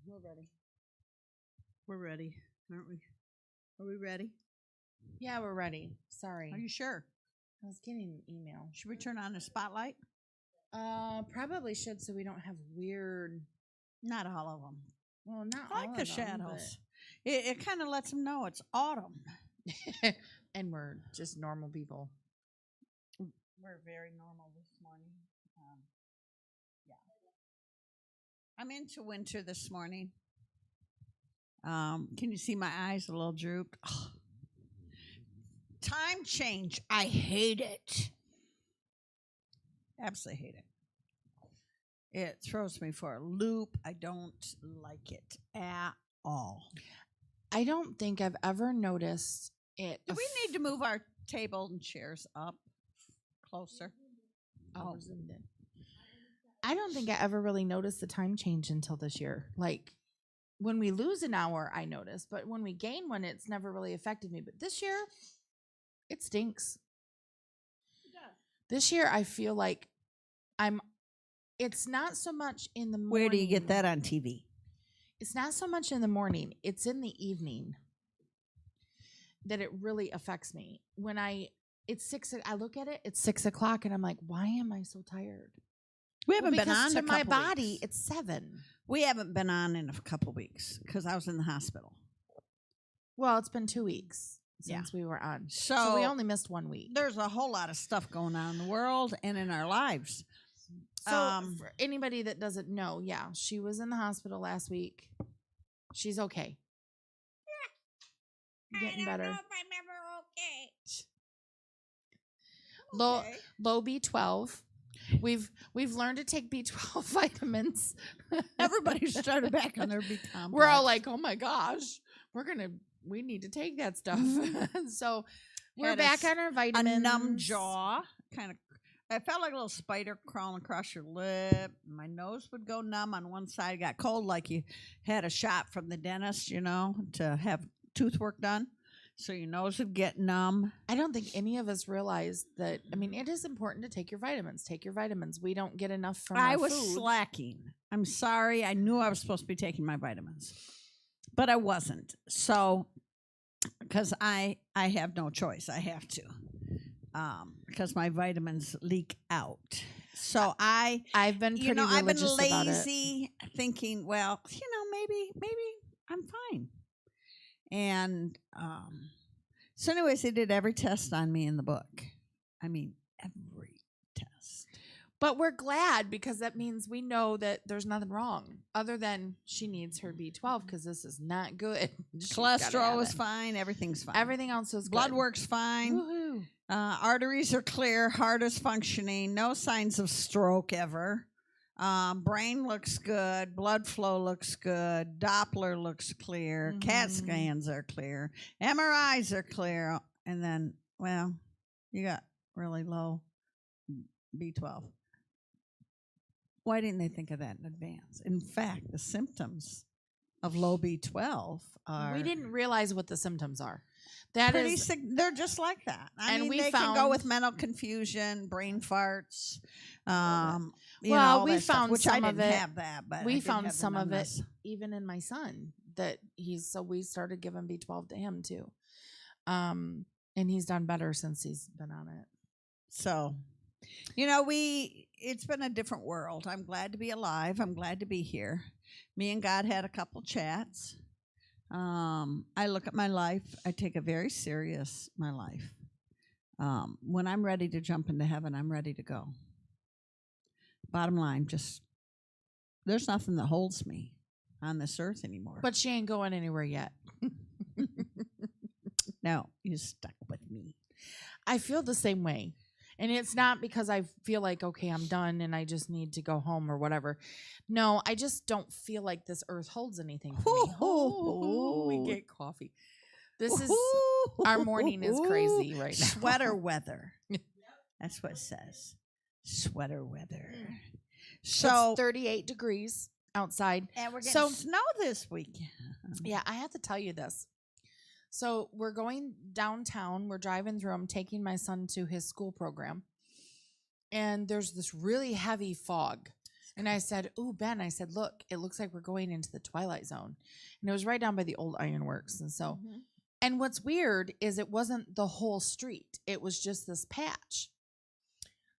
We're ready. We're ready, aren't we? Are we ready? Yeah, we're ready. Sorry. Are you sure? I was getting an email. Should we turn on the spotlight? Probably should so we don't have weird. Not all of them. Well, not I all like of the them, shadows. It kind of lets them know it's autumn. but- and we're just normal people. We're very normal this morning. Yeah. I'm into winter this morning. Can you see my eyes a little drooped? Ugh. Time change. I hate it. Absolutely hate it. It throws me for a loop. I don't like it at all. I don't think I've ever noticed it. Do we need to move our table and chairs up closer? Oh, zoomed in. I don't think I ever really noticed the time change until this year. Like when we lose an hour, I notice, but when we gain one, it's never really affected me. But this year, it stinks. This year, I feel like it's not so much in the morning. Where do you get that on TV? It's not so much in the morning. It's in the evening that it really affects me. It's 6, I look at it, it's 6:00 and I'm like, why am I so tired? We haven't been on to in a my couple body, weeks. it's 7. We haven't been on in a couple weeks because I was in the hospital. Well, it's been 2 weeks Yeah. since we were on. So, So we only missed 1 week. there's a whole lot of stuff going on in the world and in our lives. So for anybody that doesn't know, yeah, she was in the hospital last week. She's okay. Getting better. if I'm ever okay. Low B12. We've learned to take B12 vitamins. Everybody started back on their B complex. We're all like, oh my gosh, we need to take that stuff. So we're Had back on our a vitamins. numb jaw, kind of. I felt like a little spider crawling across your lip. My nose would go numb on one side. It got cold, like you had a shot from the dentist, to have tooth work done. So your nose would get numb. I don't think any of us realized that. I mean, it is important to take your vitamins. Take your vitamins. We don't get enough from I our was food. slacking. I'm sorry. I knew I was supposed to be taking my vitamins, but I wasn't. So, because I have no choice, I have to, because my vitamins leak out. So I've been pretty I've been religious about it. lazy, thinking, well, maybe I'm fine. And so, anyways, they did every test on me in the book. I mean, every test. But we're glad because that means we know that there's nothing wrong other than she needs her B12 because this is not good. She's gotta Cholesterol have was it. fine. Everything's fine. Everything else was Blood good. works fine. Woohoo. Arteries are clear. Heart is functioning. No signs of stroke ever. Brain looks good. Blood flow looks good. Doppler looks clear. CAT scans are clear. MRIs are clear. And then, well, you got really low B12. Why didn't they think of that in advance? In fact, the symptoms of low B12 are We didn't realize what the symptoms are. That pretty is, they're just like that. I And mean, we they can go found- with mental confusion, brain farts. Well, All we that stuff, found which I some of didn't it. have that, but I we did found have the some of it numbness. even in my son that so we started giving B12 to him too. And he's done better since he's been on it. So, it's been a different world. I'm glad to be alive. I'm glad to be here. Me and God had a couple chats. I look at my life. I take it very serious, my life. When I'm ready to jump into heaven, I'm ready to go. Bottom line, there's nothing that holds me on this earth anymore. But she ain't going anywhere yet. No, you stuck with me. I feel the same way. And it's not because I feel like, okay, I'm done and I just need to go home or whatever. No, I just don't feel like this earth holds anything for me. We get coffee. This is, our morning is crazy right now. Sweater weather. That's what it says. Sweater weather. So it's 38 degrees outside. and we're getting so- snow this weekend. Yeah, I have to tell you this. So we're going downtown. We're driving through. I'm taking my son to his school program. And there's this really heavy fog. And I said, "Ooh, Ben," I said, "Look, it looks like we're going into the Twilight Zone." And it was right down by the old ironworks. And so, and what's weird is it wasn't the whole street. It was just this patch.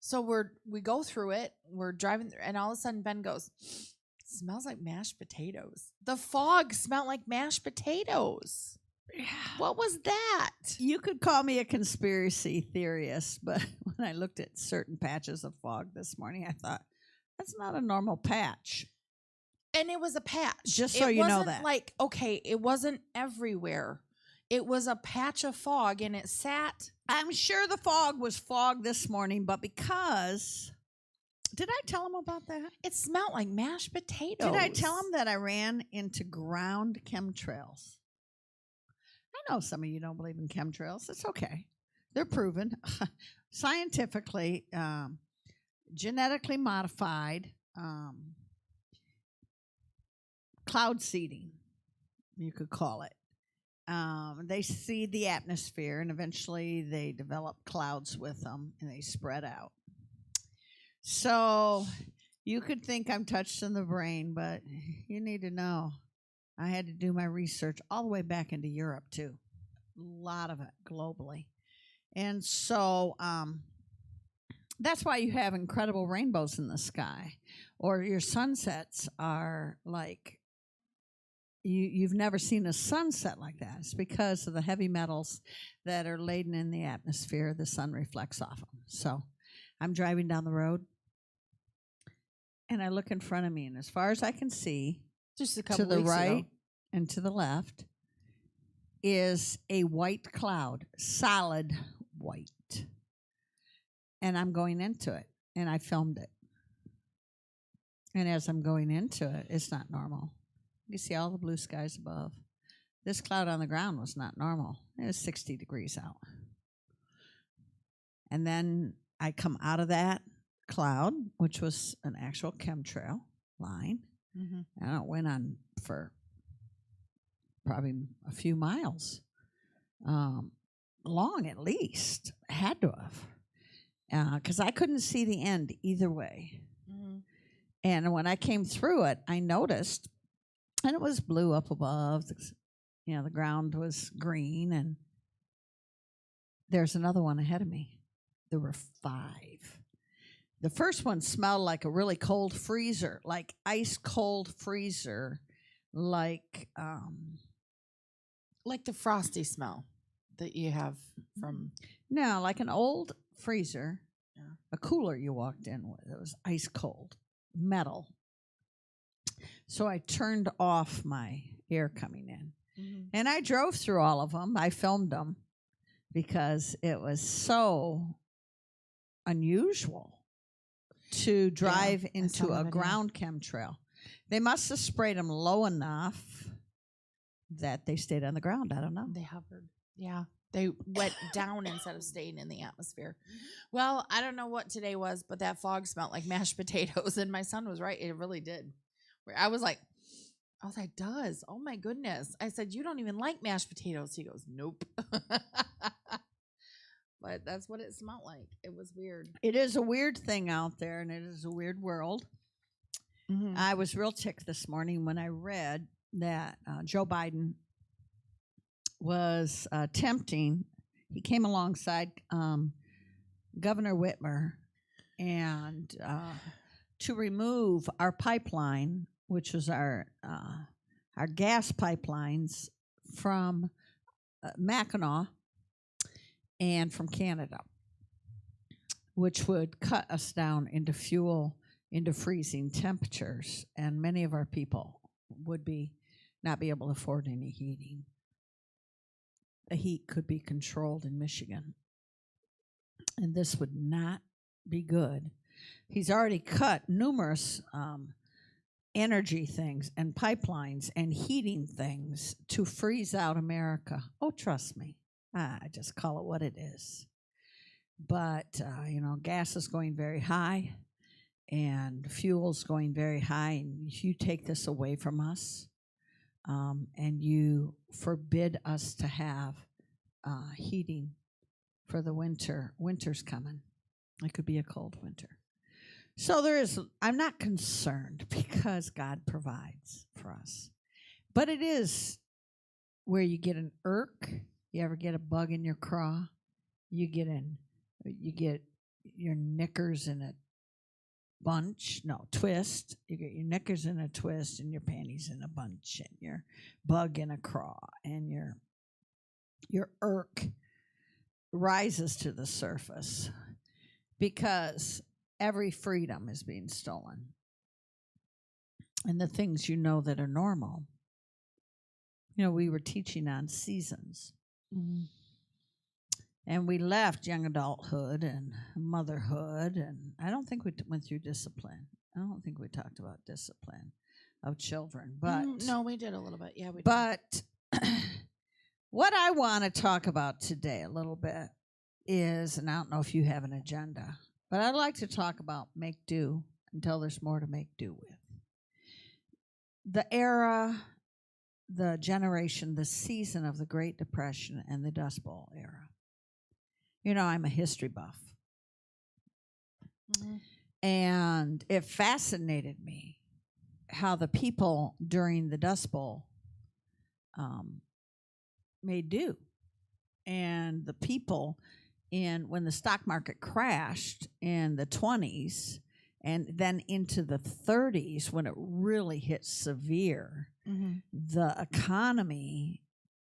So we go through it, we're driving through, and all of a sudden Ben goes, "Smells like mashed potatoes." The fog smelled like mashed potatoes. What was that? You could call me a conspiracy theorist, but when I looked at certain patches of fog this morning, I thought, that's not a normal patch. And it was a patch. Just so you know that. Like, okay, it wasn't everywhere. It was a patch of fog, and it sat. I'm sure the fog was fog this morning, but because... Did I tell him about that? It smelled like mashed potatoes. Did I tell him that I ran into ground chemtrails? I know some of you don't believe in chemtrails. It's okay. They're proven scientifically, genetically modified cloud seeding, you could call it. They seed the atmosphere, and eventually they develop clouds with them, and they spread out. So you could think I'm touched in the brain, but you need to know I had to do my research all the way back into Europe, too. A lot of it globally. And so that's why you have incredible rainbows in the sky, or your sunsets are like you've never seen a sunset like that. It's because of the heavy metals that are laden in the atmosphere. The sun reflects off them. So I'm driving down the road, and I look in front of me, and as far as I can see, just a couple to the weeks right ago. and to the left is a white cloud, solid white. And I'm going into it, and I filmed it. And as I'm going into it, it's not normal. You can see all the blue skies above. This cloud on the ground was not normal. It was 60 degrees out. And then I come out of that cloud, which was an actual chemtrail line. And it went on for probably a few miles, long at least. Had to have, because I couldn't see the end either way. And when I came through it, I noticed, and it was blue up above. The ground was green, and there's another one ahead of me. There were 5. The first one smelled like a really cold freezer, like ice cold freezer, like the frosty smell that you have from... No, like an old freezer, Yeah. a cooler you walked in with. It was ice cold, metal. So I turned off my air coming in. And I drove through all of them. I filmed them because it was so unusual to drive into a ground chemtrail. They must have sprayed them low enough that they stayed on the ground. I don't know. They hovered. Yeah. They went down instead of staying in the atmosphere. Well, I don't know what today was, but that fog smelled like mashed potatoes. And my son was right. It really did. I was like, it does. Oh, my goodness. I said, you don't even like mashed potatoes. He goes, nope. But that's what it smelled like. It was weird. It is a weird thing out there, and it is a weird world. I was real ticked this morning when I read that Joe Biden was attempting, he came alongside Governor Whitmer and to remove our pipeline, which was our gas pipelines from Mackinac and from Canada, which would cut us down into fuel, into freezing temperatures, and many of our people would not be able to afford any heating. The heat could be controlled in Michigan, and this would not be good. He's already cut numerous energy things and pipelines and heating things to freeze out America. Oh, trust me. I just call it what it is. But, gas is going very high and fuel's going very high. And if you take this away from us and you forbid us to have heating for the winter, winter's coming. It could be a cold winter. So I'm not concerned because God provides for us. But it is where you get an irk. You ever get a bug in your craw? You get your knickers in a twist. You get your knickers in a twist and your panties in a bunch and your bug in a craw and your irk rises to the surface because every freedom is being stolen. And the things that are normal. We were teaching on seasons. Mm-hmm. And we left young adulthood and motherhood, and I don't think we went through discipline. I don't think we talked about discipline of children. But no, we did a little bit. Yeah, we did. But what I want to talk about today a little bit is, and I don't know if you have an agenda, but I'd like to talk about make do until there's more to make do with. The era, the generation, the season of the Great Depression and the Dust Bowl era. I'm a history buff. Mm-hmm. And it fascinated me how the people during the Dust Bowl made do. And the people when the stock market crashed in the 20s and then into the 30s when it really hit severe, mm-hmm. the economy,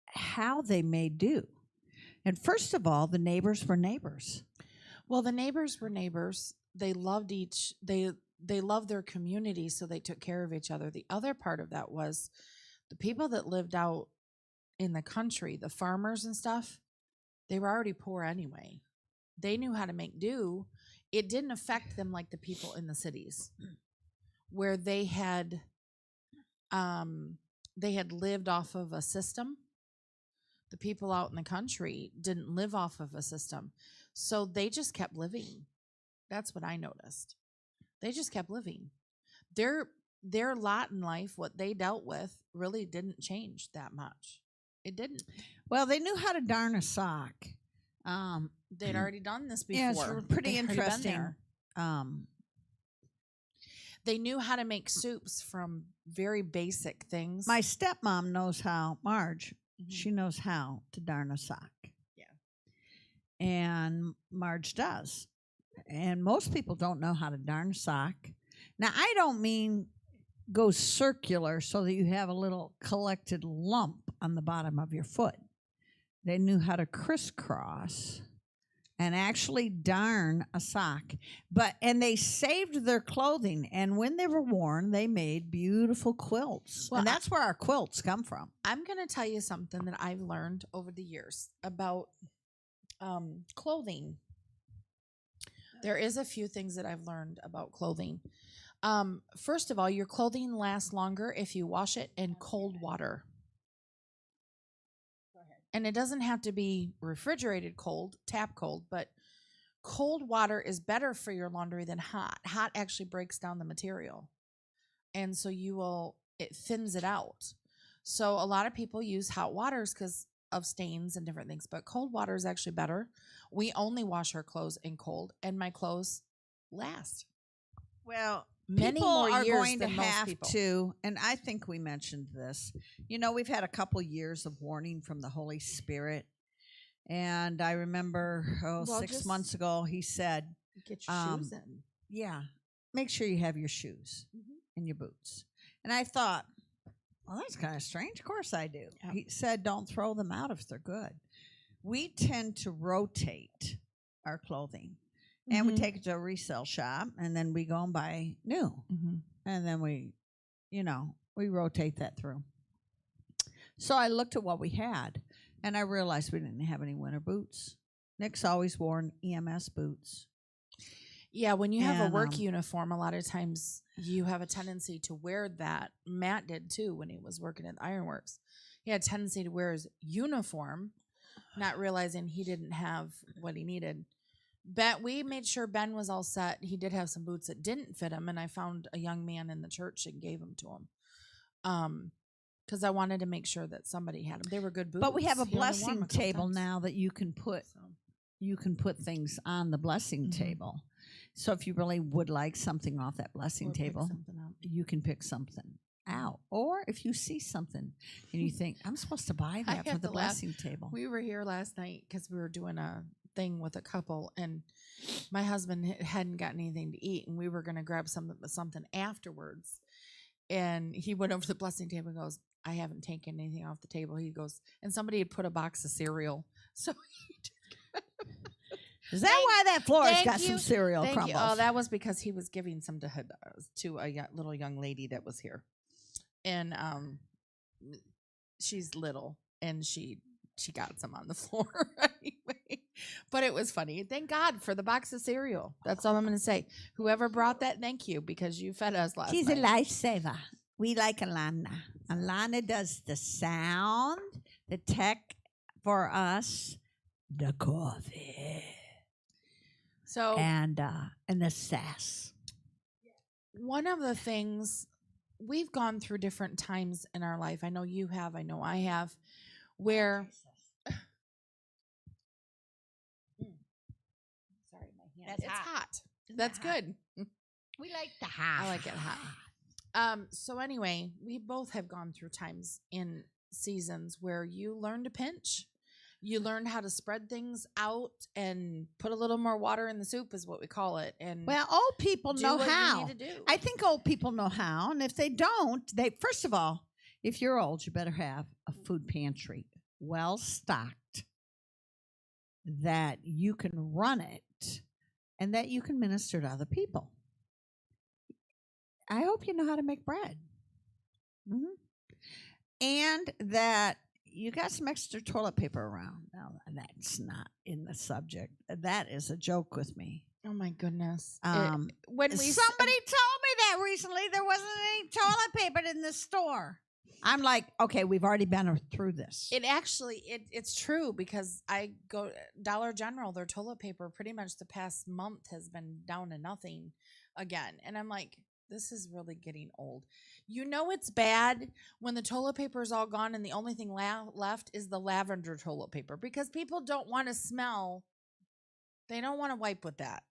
how they made do. And first of all, the neighbors were neighbors. Well, the neighbors were neighbors. They loved they loved their community, so they took care of each other. The other part of that was the people that lived out in the country, the farmers and stuff, they were already poor anyway. They knew how to make do. It didn't affect them like the people in the cities where they had lived off of a system. The people out in the country didn't live off of a system. So they just kept living. That's what I noticed. They just kept living. Their lot in life, what they dealt with, really didn't change that much. It didn't. Well, they knew how to darn a sock. They'd already done this before. Yeah, it's pretty interesting. They knew how to make soups from very basic things. My stepmom knows how, Marge. Mm-hmm. She knows how to darn a sock. Yeah. And Marge does. And most people don't know how to darn a sock. Now, I don't mean go circular so that you have a little collected lump on the bottom of your foot. They knew how to crisscross and actually darn a sock. And they saved their clothing. And when they were worn, they made beautiful quilts. Well, and that's where our quilts come from. I'm going to tell you something that I've learned over the years about clothing. There is a few things that I've learned about clothing. First of all, your clothing lasts longer if you wash it in cold water. And it doesn't have to be refrigerated cold, tap cold, but cold water is better for your laundry than hot. Hot actually breaks down the material. And so it thins it out. So a lot of people use hot waters because of stains and different things, but cold water is actually better. We only wash our clothes in cold, and my clothes last. Well, many people more are years going to than most have people. to, and I think we mentioned this. We've had a couple years of warning from the Holy Spirit, and I remember 6 months ago he said, "Get your shoes in." Yeah, make sure you have your shoes and your boots. And I thought, well, that's kind of strange. Of course I do. Yep. He said, don't throw them out if they're good. We tend to rotate our clothing. And we take it to a resale shop, and then we go and buy new. Mm-hmm. And then we rotate that through. So I looked at what we had, and I realized we didn't have any winter boots. Nick's always worn EMS boots. Yeah, when you have a work uniform, a lot of times you have a tendency to wear that. Matt did, too, when he was working at the Ironworks. He had a tendency to wear his uniform, not realizing he didn't have what he needed. We made sure Ben was all set. He did have some boots that didn't fit him, and I found a young man in the church and gave them to him. Because I wanted to make sure that somebody had them. They were good boots. But we have a blessing table now that you can put things on the blessing table. So if you really would like something off that blessing Or pick table, something up. you can pick something out. Or if you see something and you think, I'm supposed to buy I that for have the to laugh. blessing table. We were here last night because we were doing a thing with a couple, and my husband hadn't gotten anything to eat, and we were going to grab something afterwards. And he went over to the blessing table and goes, I haven't taken anything off the table. He goes, and somebody had put a box of cereal. So Is that why that floor's thank got you. some cereal Thank crumbles? you. Oh, that was because he was giving some to a little young lady that was here, and she's little, and she got some on the floor anyway. But it was funny. Thank God for the box of cereal. That's all I'm going to say. Whoever brought that, thank you, because you fed us last She's night. a lifesaver. We like Alana. Alana does the sound, the tech for us, the coffee, So and the sass. one of the things we've gone through different times in our life. I know you have. I know I have. Where sorry, my hand. That's It's hot. hot. That's hot? good. We like the hot. I like it hot. So anyway, we both have gone through times in seasons where you learn to pinch. You learn how to spread things out and put a little more water in the soup is what we call it. And Well, old people do know what how. you need to do. I think old people know how, and if they don't, they first of all, if you're old, you better have a food pantry well stocked that you can run it and that you can minister to other people. I hope you know how to make bread. And that you got some extra toilet paper around. Now, that's not in the subject. That is a joke with me. Oh my goodness! When somebody told me that recently, there wasn't any toilet paper in the store. I'm like, okay, we've already been through this. It actually it's true because I go Dollar General. Their toilet paper pretty much the past month has been down to nothing again, and I'm like, this is really getting old. You know it's bad when the toilet paper is all gone and the only thing left is the lavender toilet paper because people don't want to smell. They don't want to wipe with that.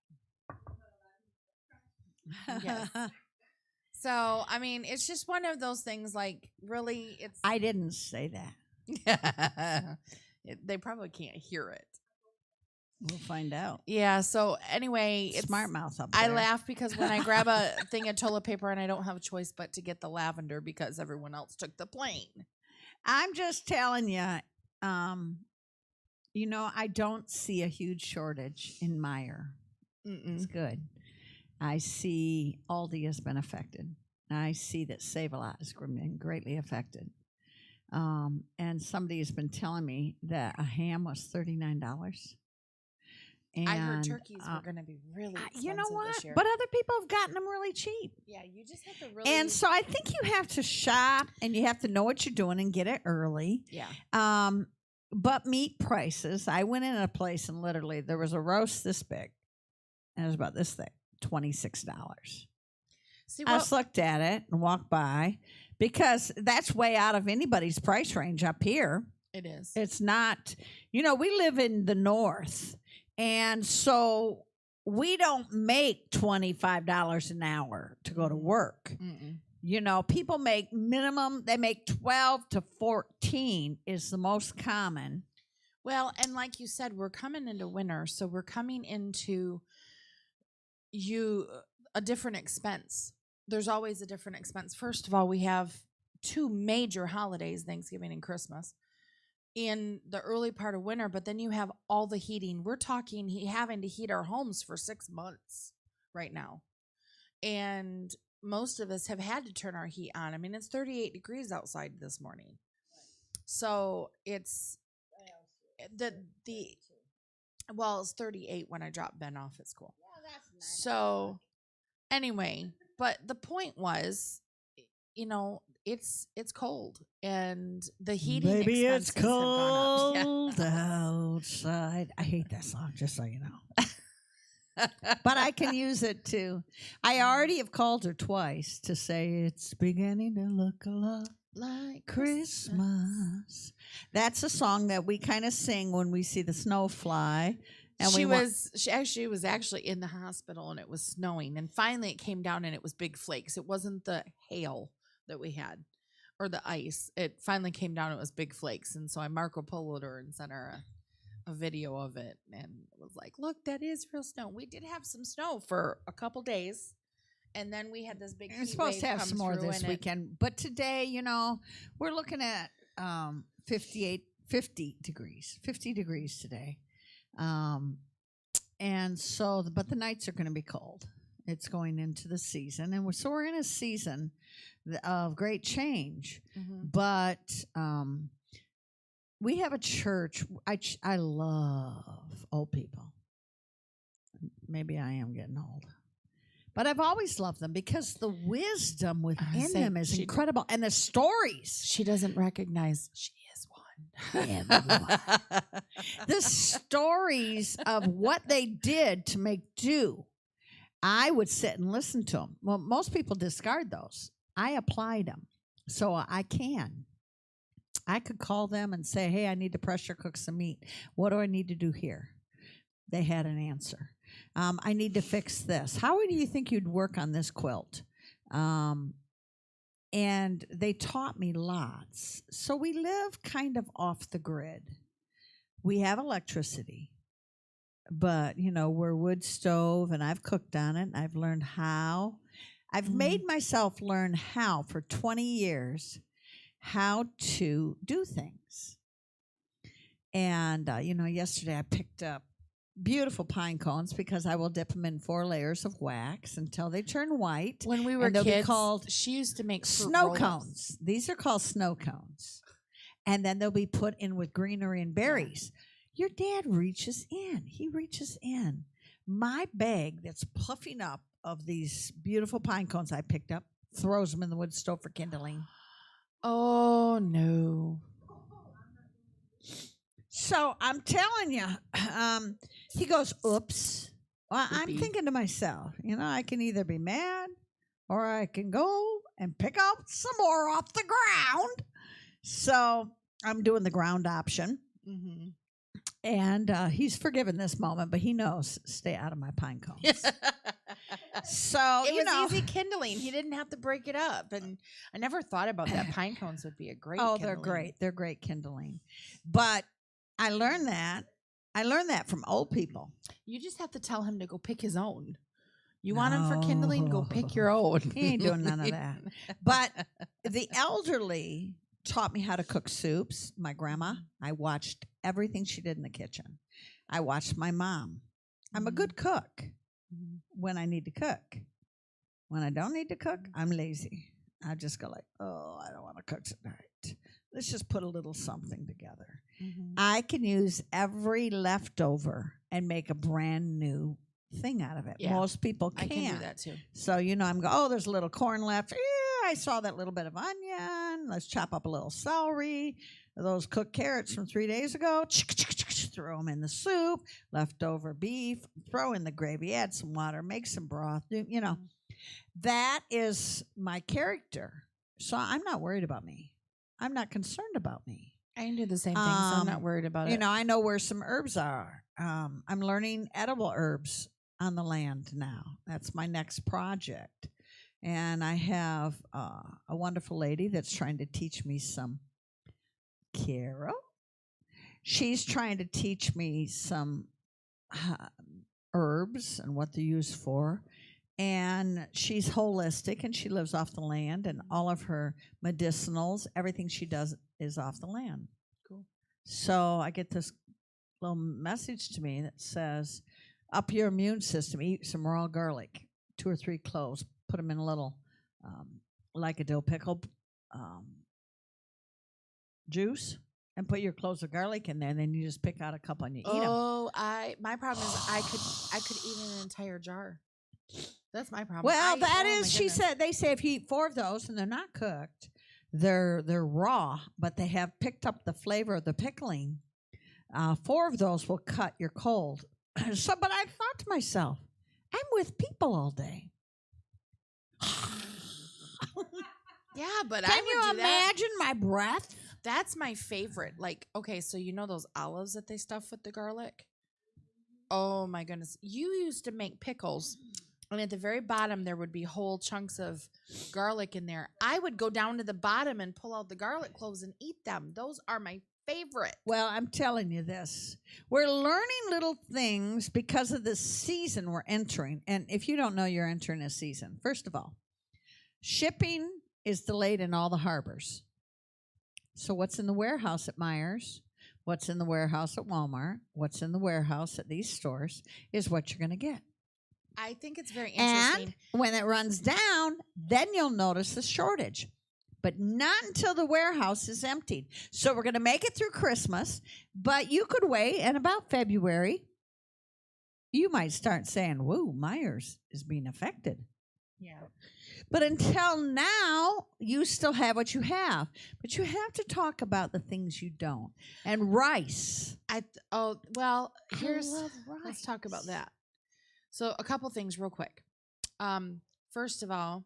Yes. So, I mean, it's just one of those things like really it's I didn't say that. they probably can't hear it. We'll find out. Yeah, so anyway, it's Smart mouth up there. I laugh because when I grab a thing of toilet paper and I don't have a choice but to get the lavender because everyone else took the plain. I'm just telling you, I don't see a huge shortage in Meijer. It's good. I see Aldi has been affected. I see that Save-A-Lot has been greatly affected. And somebody has been telling me that a ham was $39. And, I heard turkeys were going to be really expensive you know what? this year. But other people have gotten them really cheap. Yeah, you just have to really. And so I think you have to shop and you have to know what you're doing and get it early. Yeah. But meat prices, I went in a place and literally there was a roast this big, and it was about this thick, $26. See, I just looked at it and walked by because that's way out of anybody's price range up here. it is. It's not, we live in the north. And so we don't make $25 an hour to go to work. People make minimum, they make 12 to 14 is the most common. Well, and like you said, we're coming into winter, so we're coming into a different expense. There's always a different expense. First of all, we have two major holidays, Thanksgiving and Christmas, in the early part of winter, but then you have all the heating. We're talking having to heat our homes for 6 months right now. And most of us have had to turn our heat on. I mean, it's 38 degrees outside this morning. So it's it's 38 when I dropped Ben off at school. So anyway, but the point was, it's cold and the heating Baby, expenses it's cold have gone up. outside. I hate that song, just so you know. But I can use it too. I already have called her twice to say it's beginning to look a lot Like Christmas. That's a song that we kind of sing when we see the snow fly. And she actually was actually in the hospital and it was snowing. And finally it came down and it was big flakes. It wasn't the hail that we had or the ice. It finally came down. It was big flakes. And so I Marco Poloed her and sent her a video of it and was like, look, that is real snow. We did have some snow for a couple days. And then we had this big We're supposed to have some more this weekend. But today, we're looking at 50 degrees today. And so, but the nights are going to be cold. It's going into the season. And we're in a season of great change. Mm-hmm. But we have a church. I love old people. Maybe I am getting old. But I've always loved them because the wisdom within them is incredible. And the stories. She doesn't recognize she is one. Everyone. The stories of what they did to make do. I would sit and listen to them. Well, most people discard those. I applied them. So I could call them and say, hey, I need to pressure cook some meat. What do I need to do here? They had an answer. I need to fix this. How do you think you'd work on this quilt? And they taught me lots. So we live kind of off the grid. We have electricity, but, we're wood stove, and I've cooked on it, and I've learned how. I've made myself learn how for 20 years how to do things. And, yesterday I picked up beautiful pine cones because I will dip them in 4 layers of wax until they turn white. When we were kids, she used to make snow cones. These are called snow cones. And then they'll be put in with greenery and berries. Yeah. Your dad reaches in. He reaches in. My bag that's puffing up of these beautiful pine cones I picked up, throws them in the wood stove for kindling. Oh, no. So I'm telling you, he goes, oops. Well, I'm thinking to myself, I can either be mad or I can go and pick up some more off the ground. So I'm doing the ground option. Mm-hmm. And he's forgiven this moment, but he knows, stay out of my pine cones. So, it was easy kindling. He didn't have to break it up. And I never thought about that. Pine cones would be a great kindling. They're great. They're great kindling. But I learned that. I learned that from old people. You just have to tell him to go pick his own. You want him for kindling? Go pick your own. He ain't doing none of that. But the elderly taught me how to cook soups. My grandma, I watched everything she did in the kitchen. I watched my mom. I'm a good cook when I need to cook. When I don't need to cook, I'm lazy. I just go like, oh, I don't want to cook tonight. Let's just put a little something together. Mm-hmm. I can use every leftover and make a brand new thing out of it. Yeah. Most people can't. I can do that too. So, I'm going, oh, there's a little corn left. Yeah, I saw that little bit of onion. Let's chop up a little celery. Those cooked carrots from 3 days ago. Throw them in the soup. Leftover beef. Throw in the gravy. Add some water. Make some broth. That is my character. So I'm not worried about me. I'm not concerned about me. I can do the same thing, so I'm not worried about it. I know where some herbs are. I'm learning edible herbs on the land now. That's my next project. And I have a wonderful lady that's trying to teach me some Carol. She's trying to teach me some herbs and what they're used for. And she's holistic, and she lives off the land, and all of her medicinals, everything she does is off the land. Cool. So I get this little message to me that says, up your immune system, eat some raw garlic, 2 or 3 cloves, put them in a little, like a dill pickle juice, and put your cloves of garlic in there, and then you just pick out a couple and you eat them. Oh, my problem is I could eat an entire jar. That's my problem. Well, she said, they say if you eat 4 of those and they're not cooked, they're raw, but they have picked up the flavor of the pickling. 4 of those will cut your cold. But I thought to myself, I'm with people all day. Yeah, but can you imagine my breath? That's my favorite. Like, okay, so those olives that they stuff with the garlic? Oh my goodness. You used to make pickles, and at the very bottom there would be whole chunks of garlic in there. I would go down to the bottom and pull out the garlic cloves and eat them. Those are my favorite. Well, I'm telling you this. We're learning little things because of the season we're entering. And if you don't know you're entering a season, first of all, shipping is delayed in all the harbors. So what's in the warehouse at Myers, what's in the warehouse at Walmart, what's in the warehouse at these stores is what you're going to get. I think it's very interesting. And when it runs down, then you'll notice the shortage. But not until the warehouse is emptied. So we're going to make it through Christmas, but you could wait, and about February, you might start saying, whoa, Myers is being affected. Yeah. But until now, you still have what you have. But you have to talk about the things you don't. And rice. Here's love rice. let's talk about that. So a couple things real quick. First of all,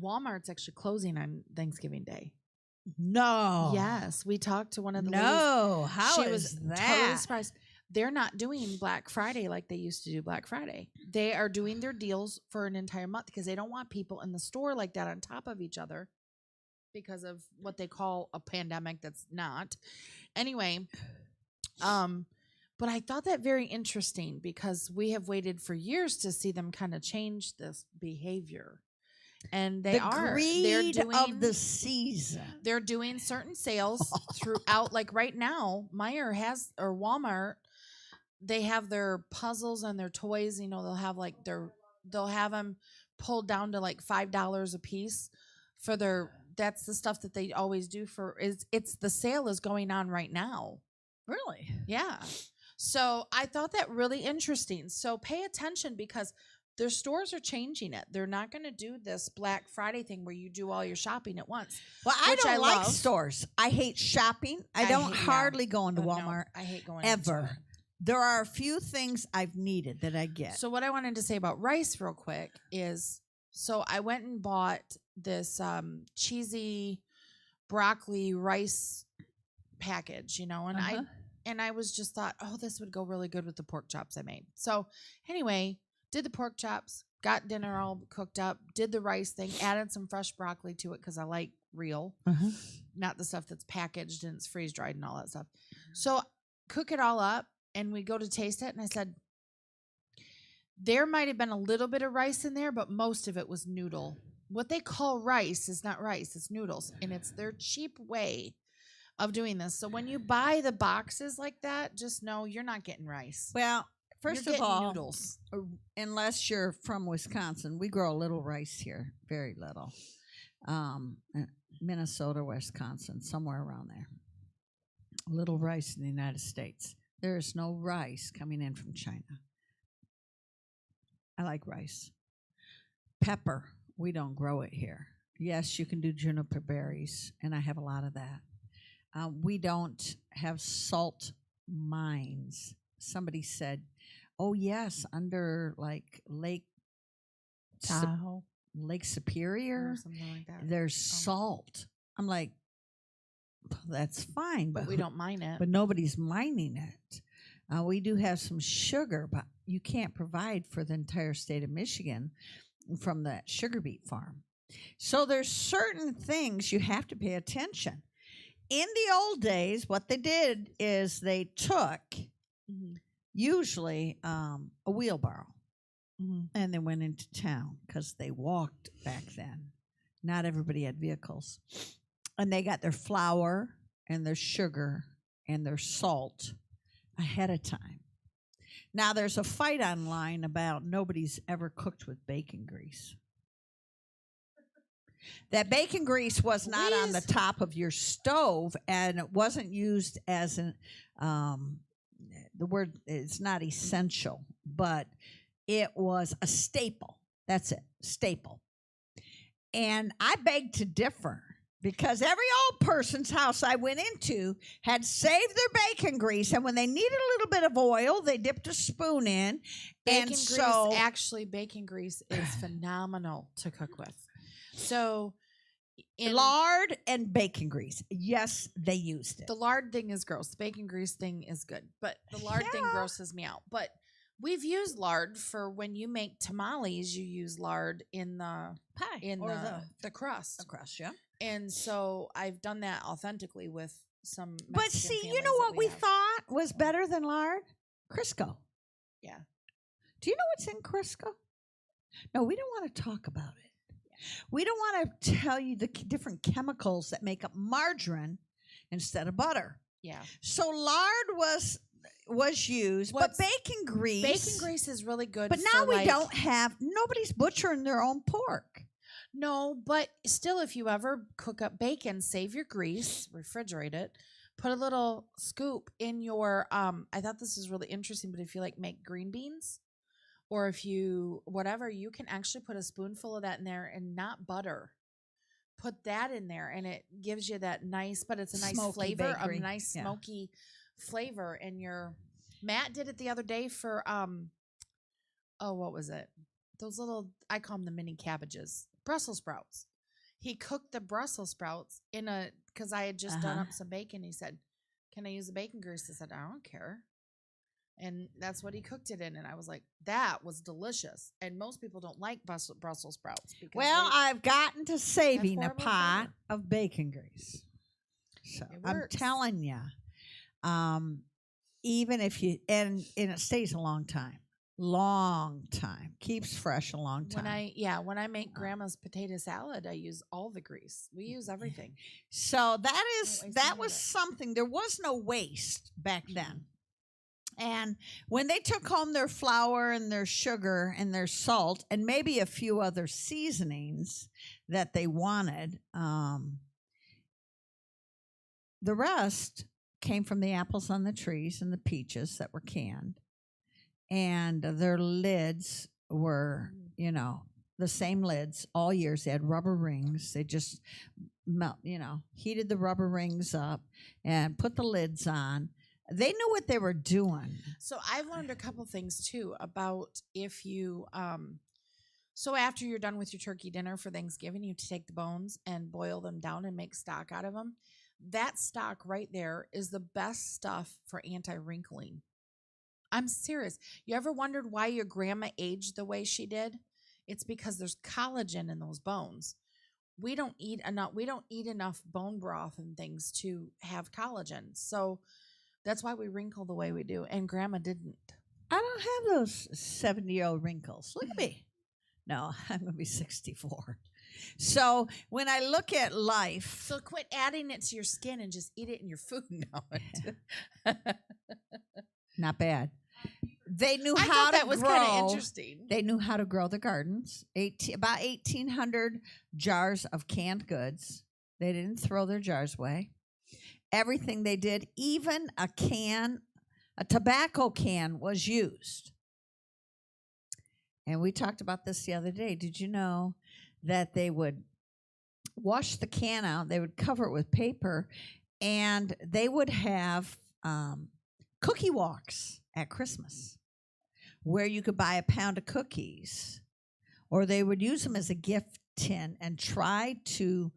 Walmart's actually closing on Thanksgiving Day. No. Yes, we talked to one of the ladies. No. How She is was that? totally surprised. They're not doing Black Friday like they used to do Black Friday. They are doing their deals for an entire month because they don't want people in the store like that on top of each other because of what they call a pandemic that's not. Anyway, but I thought that very interesting because we have waited for years to see them kind of change this behavior. And they are. Greed of the season. They're doing certain sales throughout. Like right now, Walmart, they have their puzzles and their toys. You know, they'll have them pulled down to like $5 a piece for their. That's the stuff that they always do it's the sale is going on right now. Really? Yeah. So I thought that really interesting. So pay attention because their stores are changing it. They're not going to do this Black Friday thing where you do all your shopping at once. Well, I don't like love. stores. I hate shopping. I don't hardly go into Walmart. No, I hate going ever. into it. There are a few things I've needed that I get. So what I wanted to say about rice real quick is, so I went and bought this cheesy broccoli rice package, you know, and I was just thought, oh, this would go really good with the pork chops I made. So anyway, did the pork chops, got dinner all cooked up, did the rice thing, added some fresh broccoli to it because I like real, not the stuff that's packaged and it's freeze dried and all that stuff. So cook it all up and we go to taste it. And I said, there might have been a little bit of rice in there, but most of it was noodle. What they call rice is not rice, it's noodles. And it's their cheap way of doing this. So when you buy the boxes like that, just know you're not getting rice. Well, first You're of getting all, noodles. Unless you're from Wisconsin, we grow a little rice here, very little. Minnesota, Wisconsin, somewhere around there. A little rice in the United States. There is no rice coming in from China. I like rice. Pepper, we don't grow it here. Yes, you can do juniper berries, and I have a lot of that. We don't have salt mines. Somebody said, oh, yes, under like Lake Tahoe. Lake Superior, Or something like that. there's salt. I'm like, that's fine, But we don't mine it. but nobody's mining it. We do have some sugar, but you can't provide for the entire state of Michigan from that sugar beet farm. So there's certain things you have to pay attention. In the old days, what they did is they took usually a wheelbarrow and they went into town because they walked back then. Not everybody had vehicles. And they got their flour and their sugar and their salt ahead of time. Now, there's a fight online about nobody's ever cooked with bacon grease. That bacon grease was not on the top of your stove, and it wasn't used as an, the word, it's not essential, but it was a staple. That's it, staple. And I beg to differ because every old person's house I went into had saved their bacon grease, and when they needed a little bit of oil, they dipped a spoon in. Bacon grease is phenomenal to cook with. So in lard and bacon grease. Yes, they used it. the lard thing is gross. The bacon grease thing is good, but the lard thing Yeah. grosses me out. But we've used lard for when you make tamales. You use lard in the Pie or the crust, the crust, yeah. and so I've done that authentically with some. But Mexican see, you families know that what we have. thought was better than lard? Crisco. Yeah. Do you know what's in Crisco? No, we don't want to talk about it. We don't want to tell you the different chemicals that make up margarine instead of butter. Yeah. So lard was used, but bacon grease. Bacon grease is really good. But now we don't have. Nobody's butchering their own pork. No, but still, if you ever cook up bacon, save your grease, refrigerate it, put a little scoop in your. I thought this is really interesting, but if you like make green beans, or if you whatever, you can actually put a spoonful of that in there and not butter. Put that in there, and it gives you that nice, but it's a nice Smoky flavor, bakery. a nice Yeah. smoky flavor. And your Matt did it the other day for oh, what was it? Those little, I call them the mini cabbages, Brussels sprouts. He cooked the Brussels sprouts in a, because I had just done up some bacon. He said, "Can I use the bacon grease?" I said, "I don't care." And that's what he cooked it in. And I was like, that was delicious. And most people don't like Brussels sprouts. Because Well, I've gotten to saving a horrible pot flavor. of bacon grease. So It I'm works. telling you, even if you and it stays a long time, keeps fresh a long time. when I make grandma's potato salad, I use all the grease. We use everything. So No waste that of was it. something. There was no waste back then. And when they took home their flour and their sugar and their salt and maybe a few other seasonings that they wanted, the rest came from the apples on the trees and the peaches that were canned. And their lids were, the same lids all years. They had rubber rings. They just heated the rubber rings up and put the lids on. They knew what they were doing. So I've learned a couple things too about if you so after you're done with your turkey dinner for Thanksgiving, you take the bones and boil them down and make stock out of them. That stock right there is the best stuff for anti-wrinkling. I'm serious. You ever wondered why your grandma aged the way she did? It's because there's collagen in those bones. We don't eat enough bone broth and things to have collagen. So that's why we wrinkle the way we do. And grandma didn't. I don't have those 70-year-old wrinkles. Look at me. No, I'm going to be 64. So when I look at life. So quit adding it to your skin and just eat it in your food now. Not bad. They knew I how thought to that was grow. kind of interesting. They knew how to grow the gardens. About 1,800 jars of canned goods. They didn't throw their jars away. Everything they did, even a tobacco can was used. And we talked about this the other day. Did you know that they would wash the can out, they would cover it with paper, and they would have cookie walks at Christmas where you could buy a pound of cookies, or they would use them as a gift tin and try to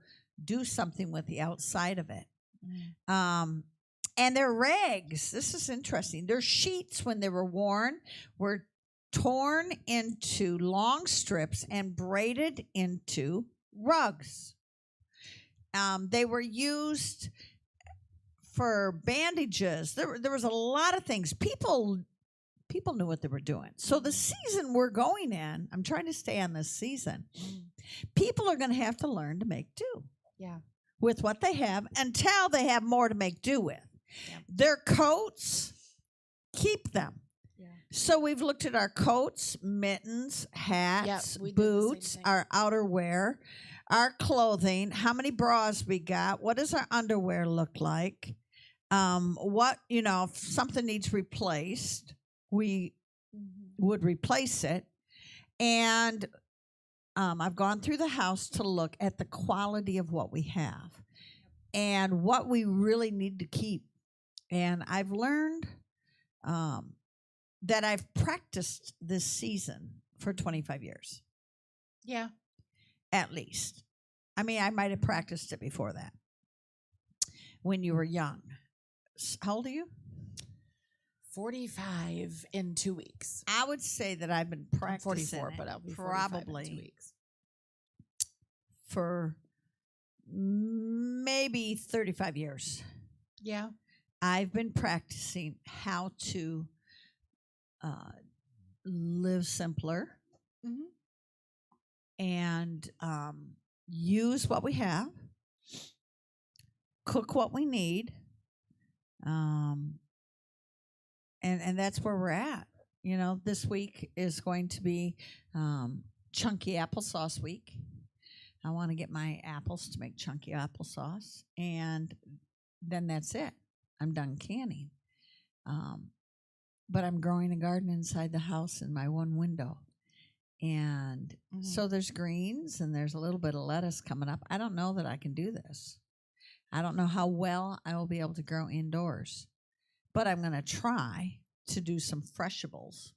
do something with the outside of it. And their rags, this is interesting, their sheets, when they were worn, were torn into long strips and braided into rugs. They were used for bandages. There was a lot of things. People knew what they were doing. So the season we're going in, I'm trying to stay on this season, people are going to have to learn to make do. Yeah. With what they have until they have more to make do with. Yeah. Their coats, keep them. Yeah. So we've looked at our coats, mittens, hats, we did the same boots, thing. our outerwear, our clothing, how many bras we got, what does our underwear look like, if something needs replaced, we would replace it. And I've gone through the house to look at the quality of what we have and what we really need to keep. And I've learned that I've practiced this season for 25 years. Yeah. At least. I mean, I might have practiced it before that when you were young. How old are you? 45 in 2 weeks. I would say that I've been I'm practicing 44, it but I'll be 45 in 2 probably weeks. for maybe 35 years. Yeah. I've been practicing how to live simpler and use what we have, cook what we need, and that's where we're at. You know, this week is going to be chunky applesauce week. I want to get my apples to make chunky applesauce, and then that's it. I'm done canning. But I'm growing a garden inside the house in my one window. And so there's greens and there's a little bit of lettuce coming up. I don't know that I can do this. I don't know how well I will be able to grow indoors. But I'm going to try to do some freshables.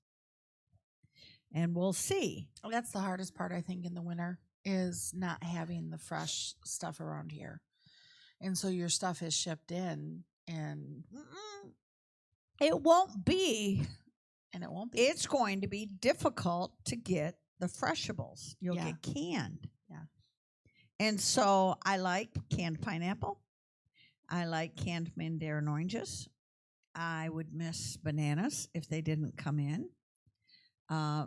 And we'll see. That's the hardest part, I think, in the winter is not having the fresh stuff around here. And so your stuff is shipped in and it won't be. And it won't be. It's going to be difficult to get the freshables. You'll get canned. Yeah. And so I like canned pineapple. I like canned mandarin oranges. I would miss bananas if they didn't come in.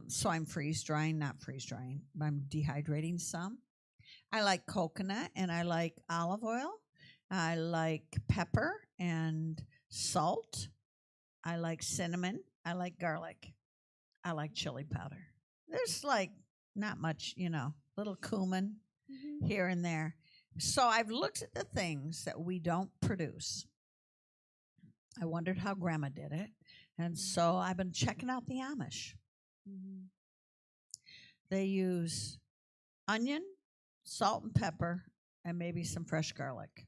So I'm freeze drying, not freeze drying. I'm dehydrating some. I like coconut and I like olive oil. I like pepper and salt. I like cinnamon. I like garlic. I like chili powder. There's like not much, little cumin here and there. So I've looked at the things that we don't produce. I wondered how Grandma did it. And so I've been checking out the Amish. They use onion, salt and pepper, and maybe some fresh garlic.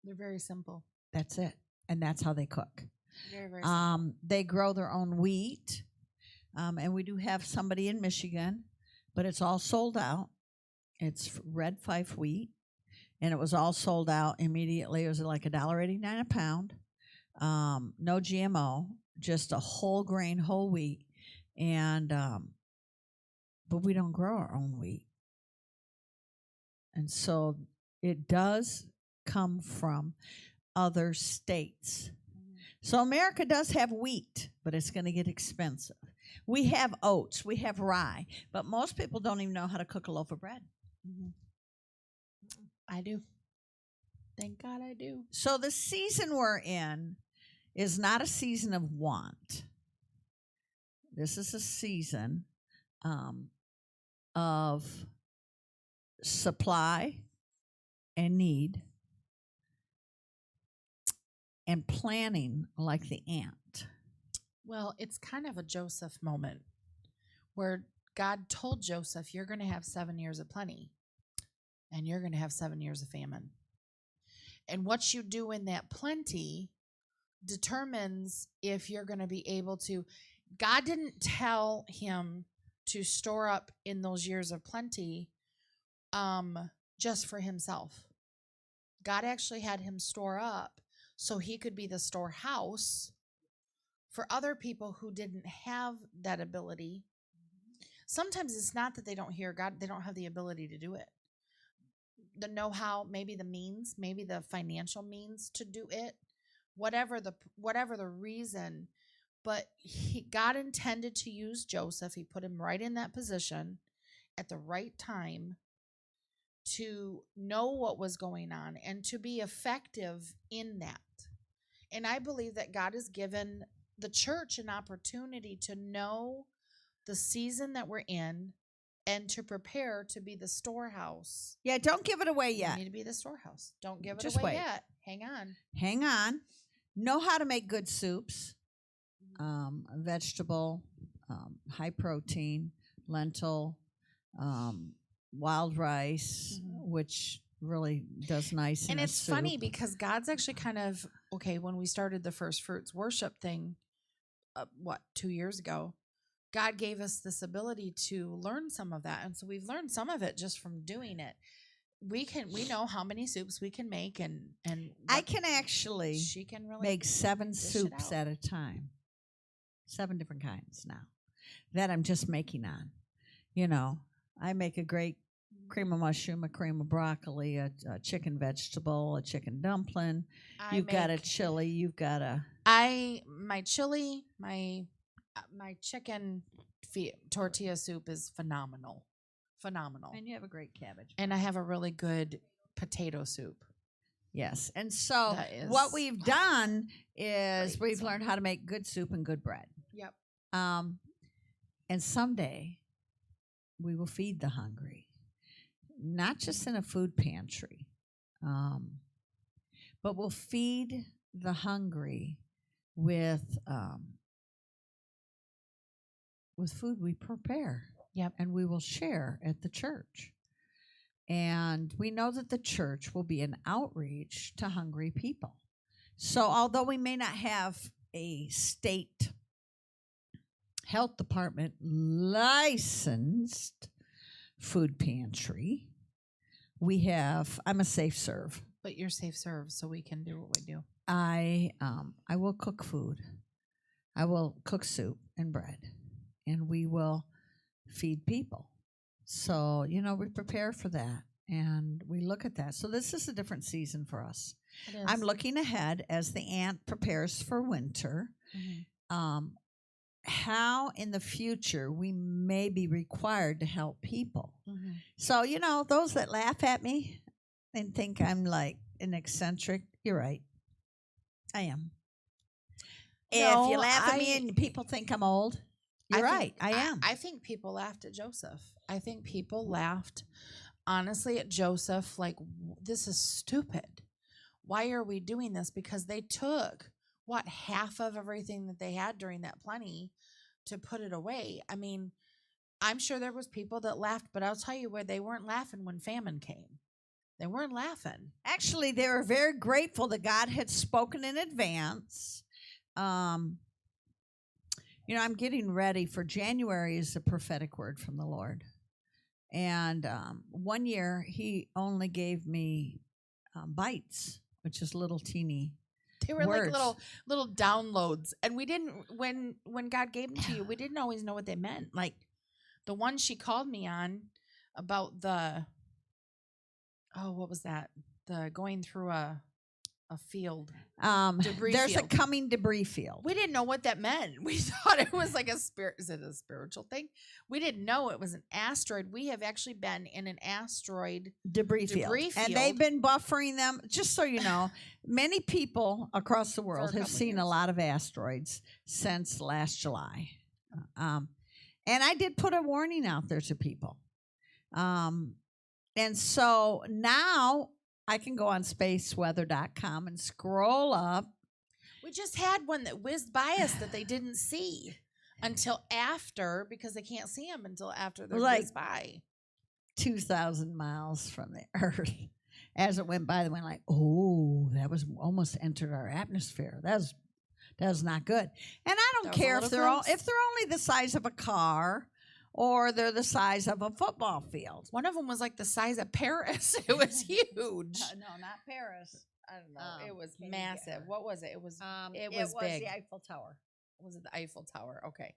They're very simple. That's it. And that's how they cook. Very, very simple. They grow their own wheat. And we do have somebody in Michigan, but it's all sold out. It's red Fife wheat. And it was all sold out immediately. It was like $1.89 a pound. No GMO, just a whole grain, whole wheat. And but we don't grow our own wheat. And so it does come from other states. So America does have wheat, but it's going to get expensive. We have oats, we have rye, but most people don't even know how to cook a loaf of bread. I do. Thank God I do. So the season we're in is not a season of want. This is a season of supply and need and planning like the ant. Well, it's kind of a Joseph moment where God told Joseph, you're going to have 7 years of plenty and you're going to have 7 years of famine. And what you do in that plenty determines if you're going to be able to. God didn't tell him to store up in those years of plenty just for himself. God actually had him store up so he could be the storehouse for other people who didn't have that ability. Sometimes it's not that they don't hear God, they don't have the ability to do it. The know-how, maybe the means, maybe the financial means to do it, whatever the reason. But God intended to use Joseph. He put him right in that position at the right time to know what was going on and to be effective in that. And I believe that God has given the church an opportunity to know the season that we're in and to prepare to be the storehouse. Yeah, don't give it away yet. We need to be the storehouse. Don't give it Just away wait. yet. Hang on. Hang on. Know how to make good soups. Vegetable, high protein, lentil, wild rice, which really does nice. And in it's a funny soup. because God's actually kind of, when we started the First Fruits worship thing, 2 years ago, God gave us this ability to learn some of that. And so we've learned some of it just from doing it. we know how many soups we can make, and I what can actually she can really make 7 dish it soups out. at a time. 7 different kinds now that I'm just making on. You know, I make a great cream of mushroom, a cream of broccoli, a chicken vegetable, a chicken dumpling. You've got a chili. You've got a my chili, my chicken tortilla soup is phenomenal. Phenomenal. and you have a great cabbage. And I have a really good potato soup. Yes. And so That is what we've done is great. we've learned how to make good soup and good bread. Yep. And someday we will feed the hungry, not just in a food pantry, but we'll feed the hungry with food we prepare. Yep. And we will share at the church. And we know that the church will be an outreach to hungry people. So although we may not have a state health department licensed food pantry, I'm a safe serve. But you're safe serve, so we can do what we do. I will cook food. I will cook soup and bread, and we will feed people. So, you know, we prepare for that and we look at that. So this is a different season for us. I'm looking ahead as the ant prepares for winter. How in the future we may be required to help people. So, you know, those that laugh at me and think I'm like an eccentric, you're right. I am. No, if you laugh at me and people think I'm old, you're right. I am. I think people laughed at Joseph. I think people laughed, honestly, at Joseph like, this is stupid. Why are we doing this? Because they took, half of everything that they had during that plenty to put it away. I mean, I'm sure there was people that laughed, but I'll tell you where they weren't laughing when famine came. They weren't laughing. Actually, they were very grateful that God had spoken in advance. You know, I'm getting ready for January is a prophetic word from the Lord. And one year he only gave me bites, which is little teeny They were words. like little downloads. And we didn't, when God gave them to you, we didn't always know what they meant. Like the one she called me on about what was that? The going through a field. Debris There's field. a coming debris field. We didn't know what that meant. We thought it was like is it a spiritual thing? We didn't know it was an asteroid. We have actually been in an asteroid Debris field. And they've been buffering them. Just so you know, many people across the world have seen a lot of asteroids since last July. And I did put a warning out there to people. And so now I can go on spaceweather.com and scroll up. We just had one that whizzed by us that they didn't see until after, because they can't see them until after they're whizzed by. 2,000 miles from the Earth. As it went by, they went like, oh, that was almost entered our atmosphere. That was not good. And I don't care if they're only the size of a car or they're the size of a football field. One of them was like the size of Paris. It was huge. No, not Paris. I don't know. It was massive. What was it? It was it was big. The Eiffel Tower. Was it the Eiffel Tower? Okay.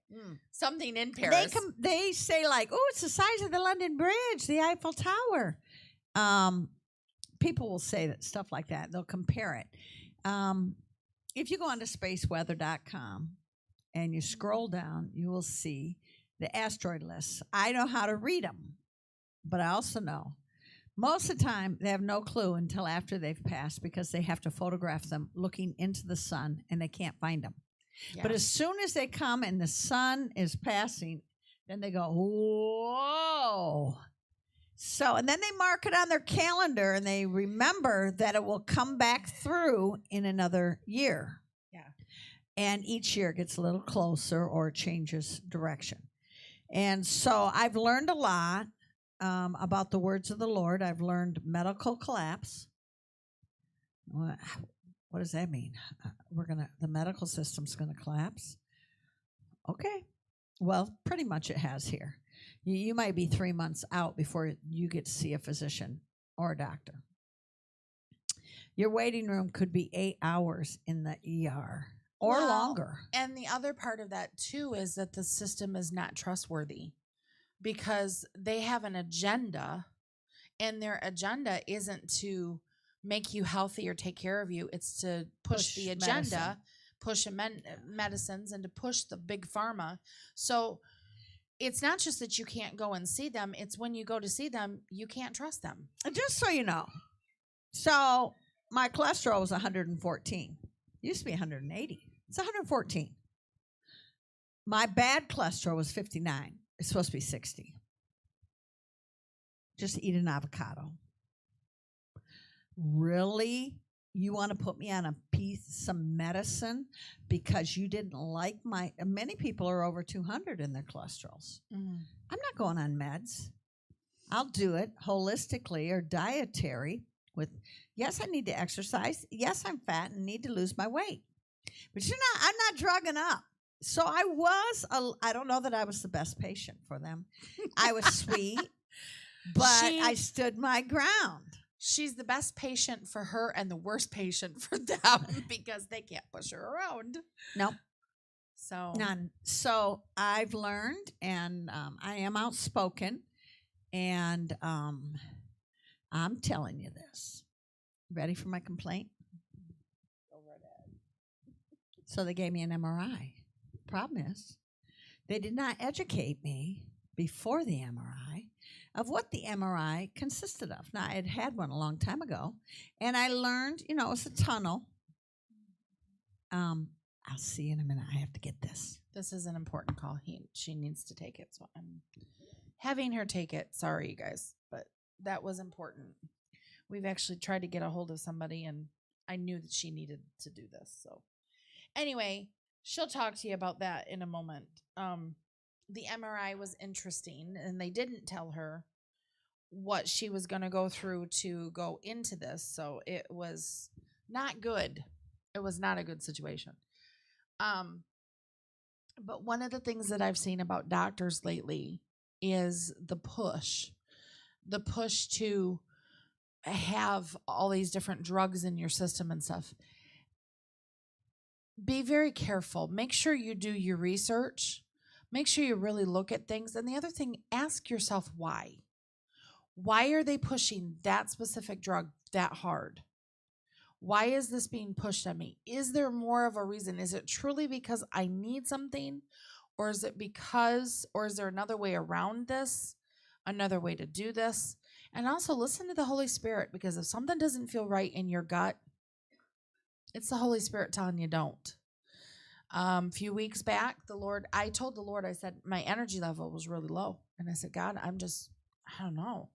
Something in Paris. They say like, oh, it's the size of the London Bridge, the Eiffel Tower. People will say that stuff like that. They'll compare it. If you go onto spaceweather.com and you scroll down, you will see the asteroid lists. I know how to read them, but I also know most of the time they have no clue until after they've passed because they have to photograph them looking into the sun and they can't find them. Yeah. But as soon as they come and the sun is passing, then they go, whoa. So, and then they mark it on their calendar and they remember that it will come back through in another year. Yeah. And each year gets a little closer or changes direction. And so I've learned a lot about the words of the Lord. I've learned medical collapse. What does that mean? The medical system's gonna collapse. Okay. Well, pretty much it has here. You might be 3 months out before you get to see a physician or a doctor. Your waiting room could be 8 hours in the ER or Well, longer. And the other part of that too is that the system is not trustworthy because they have an agenda, and their agenda isn't to make you healthy or take care of you. It's to push the agenda, medicines, and to push the big pharma. So it's not just that you can't go and see them. It's when you go to see them, you can't trust them. Just so you know. So my cholesterol was 114. Used to be 180. It's 114. My bad cholesterol was 59. It's supposed to be 60. Just eat an avocado. Really? You want to put me on some medicine because you didn't like many people are over 200 in their cholesterols. I'm not going on meds. I'll do it holistically or dietary with, yes, I need to exercise. Yes, I'm fat and need to lose my weight. But I'm not drugging up. So I don't know that I was the best patient for them. I was sweet, but I stood my ground. She's the best patient for her and the worst patient for them because they can't push her around. Nope. So none. So I've learned, and I am outspoken, and I'm telling you this. Ready for my complaint? Go right ahead. So they gave me an MRI. Problem is, they did not educate me before the MRI of what the MRI consisted of. Now, I had had one a long time ago, and I learned, it was a tunnel. I'll see you in a minute. I have to get this. This is an important call. She needs to take it, so I'm having her take it. Sorry, you guys, but that was important. We've actually tried to get a hold of somebody, and I knew that she needed to do this. So anyway, she'll talk to you about that in a moment. The MRI was interesting, and they didn't tell her what she was going to go through to go into this. So it was not good. It was not a good situation. But one of the things that I've seen about doctors lately is the push to have all these different drugs in your system and stuff. Be very careful. Make sure you do your research. Make sure you really look at things. And the other thing, ask yourself why. Why are they pushing that specific drug that hard? Why is this being pushed on me? Is there more of a reason? Is it truly because I need something? Or is there another way around this? Another way to do this? And also listen to the Holy Spirit, because if something doesn't feel right in your gut, it's the Holy Spirit telling you don't. A few weeks back, I told the Lord, I said, my energy level was really low. And I said, God, I don't know.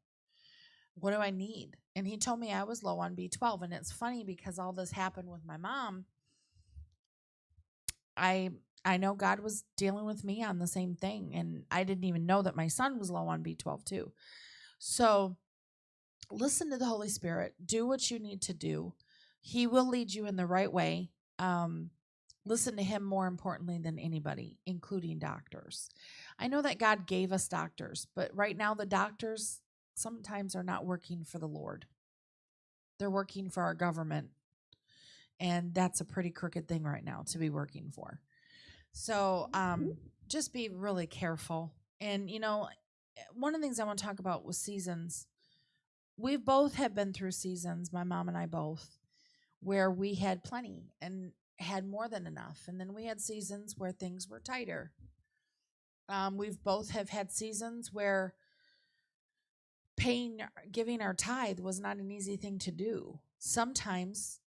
What do I need? And he told me I was low on B12. And it's funny because all this happened with my mom. I know God was dealing with me on the same thing. And I didn't even know that my son was low on B12 too. So listen to the Holy Spirit. Do what you need to do. He will lead you in the right way. Listen to him more importantly than anybody, including doctors. I know that God gave us doctors, but right now the doctors sometimes are not working for the Lord. They're working for our government, and that's a pretty crooked thing right now to be working for. So just be really careful. And, one of the things I want to talk about was seasons. We both have been through seasons, my mom and I both, where we had plenty and had more than enough. And then we had seasons where things were tighter. We've both have had seasons where giving our tithe was not an easy thing to do. Sometimes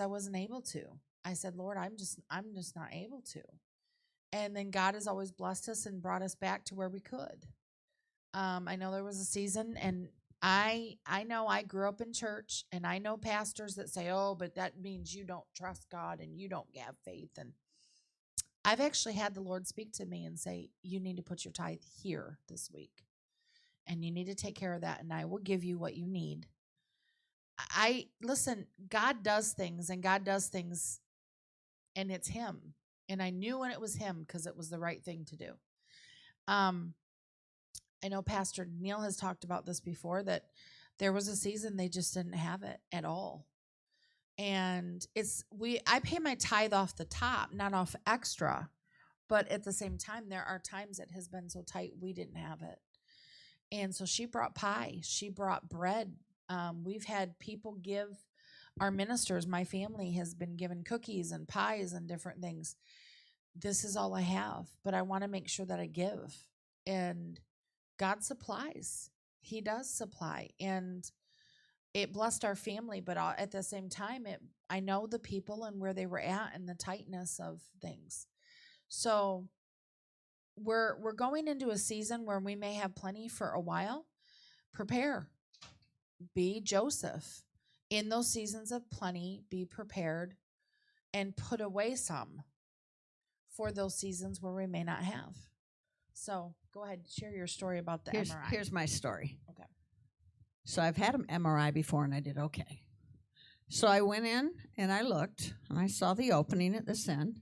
I wasn't able to. I said, Lord, I'm just not able to. And then God has always blessed us and brought us back to where we could. I know there was a season, and I know I grew up in church, and I know pastors that say, oh, but that means you don't trust God and you don't have faith. And I've actually had the Lord speak to me and say, you need to put your tithe here this week, and you need to take care of that, and I will give you what you need. Listen, God does things, and it's him. And I knew when it was him because it was the right thing to do. I know Pastor Neil has talked about this before, that There was a season they just didn't have it at all. And I pay my tithe off the top, not off extra. But at the same time, there are times it has been so tight we didn't have it. And so she brought pie. She brought bread. We've had people give our ministers, my family has been given cookies and pies and different things. This is all I have, but I want to make sure that I give. And God supplies. He does supply. And it blessed our family, but at the same time, I know the people and where they were at and the tightness of things. So we're going into a season where we may have plenty for a while. Prepare. Be Joseph. In those seasons of plenty, be prepared and put away some for those seasons where we may not have. So go ahead, share your story about the MRI. Here's my story. Okay. So I've had an MRI before and I did okay. So I went in and I looked and I saw the opening at this end,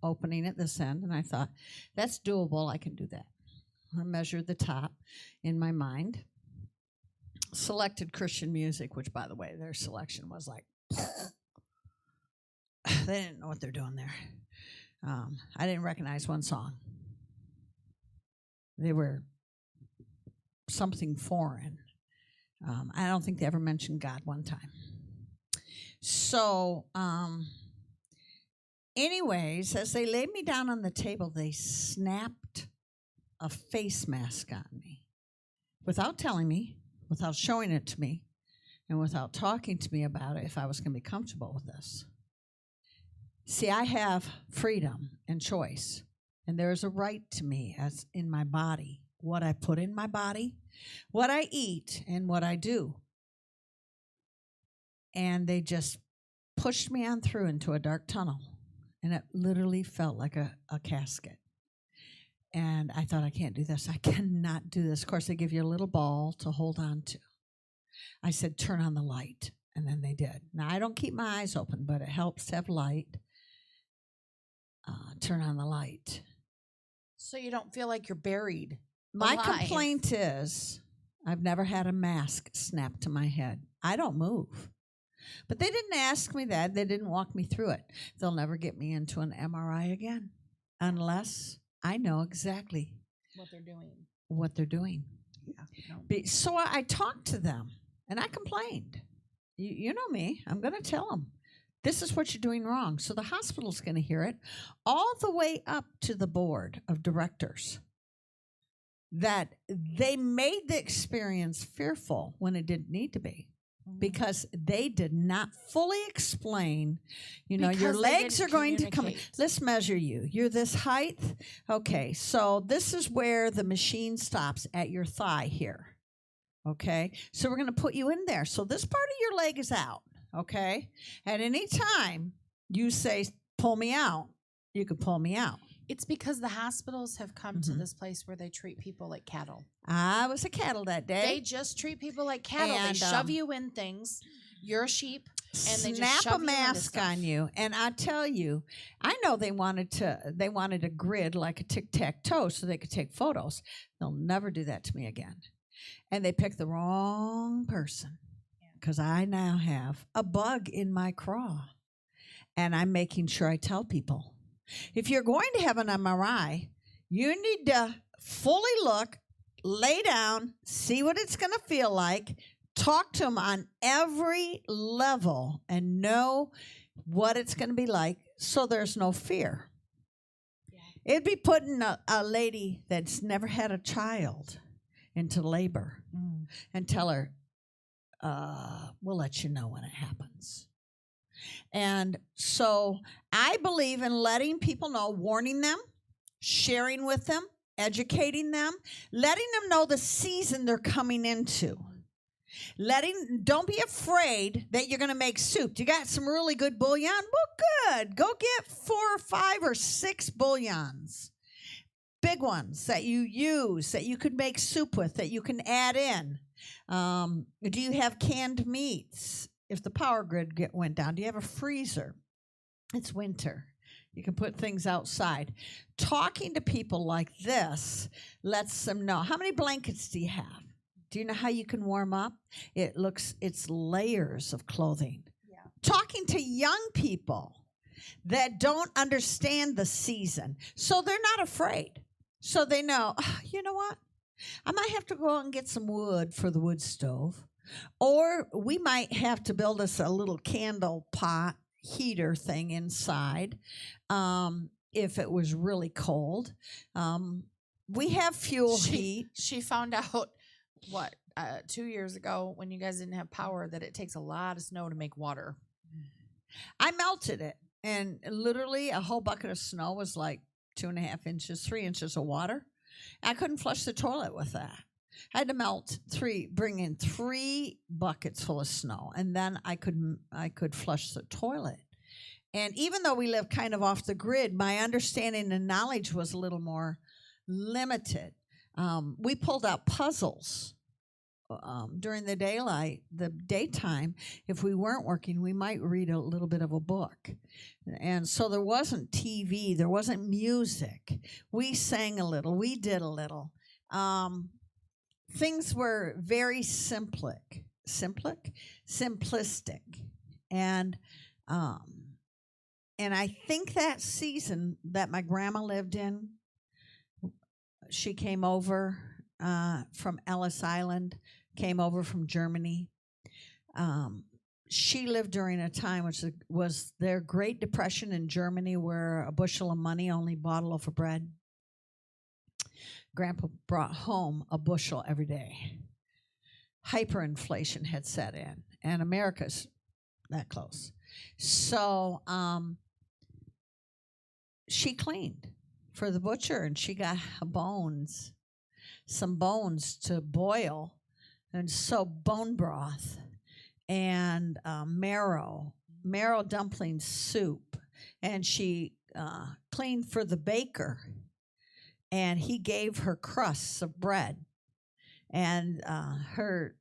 opening at this end, and I thought, that's doable, I can do that. I measured the top in my mind. Selected Christian music, which, by the way, their selection was like, they didn't know what they're doing there. I didn't recognize one song. They were something foreign. I don't think they ever mentioned God one time. So, anyways, as they laid me down on the table, they snapped a face mask on me without telling me, without showing it to me, and without talking to me about it if I was going to be comfortable with this. See, I have freedom and choice, and there is a right to me as in my body, what I put in my body, what I eat, and what I do. And they just pushed me on through into a dark tunnel, and it literally felt like a casket. And I thought, I can't do this. I cannot do this. Of course, they give you a little ball to hold on to. I said, turn on the light. And then they did. Now, I don't keep my eyes open, but it helps to have light. Turn on the light. So you don't feel like you're buried. My alive. complaint is I've never had a mask snapped to my head. I don't move. But they didn't ask me that. They didn't walk me through it. They'll never get me into an MRI again unless I know exactly what they're doing. Yeah. No. So I talked to them, and I complained. You know me. I'm going to tell them, this is what you're doing wrong. So the hospital's going to hear it all the way up to the board of directors, that they made the experience fearful when it didn't need to be. Because they did not fully explain, because your legs are going to come. Let's measure you. You're this height. Okay, so this is where the machine stops at your thigh here. Okay, so we're going to put you in there. So this part of your leg is out. Okay, at any time you say, pull me out, you can pull me out. It's because the hospitals have come to this place where they treat people like cattle. I was a cattle that day. They just treat people like cattle. And, they shove you in things. You're a sheep. And they just snap shove a mask on you. And I tell you, I know they wanted a grid like a tic-tac-toe so they could take photos. They'll never do that to me again. And they picked the wrong person because I now have a bug in my craw. And I'm making sure I tell people, if you're going to have an MRI, you need to fully look, lay down, see what it's going to feel like, talk to them on every level, and know what it's going to be like so there's no fear. Yeah. It'd be putting a lady that's never had a child into labor and tell her, we'll let you know when it happens. And so I believe in letting people know, warning them, sharing with them, educating them, letting them know the season they're coming into. Don't be afraid that you're going to make soup. You got some really good bouillon? Well, good. Go get 4 or 5 or 6 bouillons. Big ones that you use, that you could make soup with, that you can add in. Do you have canned meats? If the power grid went down, do you have a freezer? It's winter. You can put things outside. Talking to people like this lets them know. How many blankets do you have? Do you know how you can warm up? It's layers of clothing. Yeah. Talking to young people that don't understand the season, so they're not afraid. So they know, you know what? I might have to go out and get some wood for the wood stove. Or we might have to build us a little candle pot heater thing inside if it was really cold. We have fuel heat. She found out, 2 years ago when you guys didn't have power, that it takes a lot of snow to make water. I melted it. And literally a whole bucket of snow was like 2.5 inches, 3 inches of water. I couldn't flush the toilet with that. I had to bring in 3 buckets full of snow, and then I could flush the toilet. And even though we live kind of off the grid, my understanding and knowledge was a little more limited. We pulled out puzzles during the daytime. If we weren't working, we might read a little bit of a book. And so there wasn't TV, there wasn't music. We sang a little, we did a little. Things were very simplistic. And I think that season that my grandma lived in, she came over from Ellis Island, came over from Germany. She lived during a time which was their Great Depression in Germany, where a bushel of money only bought a loaf of bread. Grandpa brought home a bushel every day. Hyperinflation had set in, and America's that close. So she cleaned for the butcher, and she got some bones to boil, and so bone broth and marrow dumpling soup, and she cleaned for the baker, and he gave her crusts of bread, and her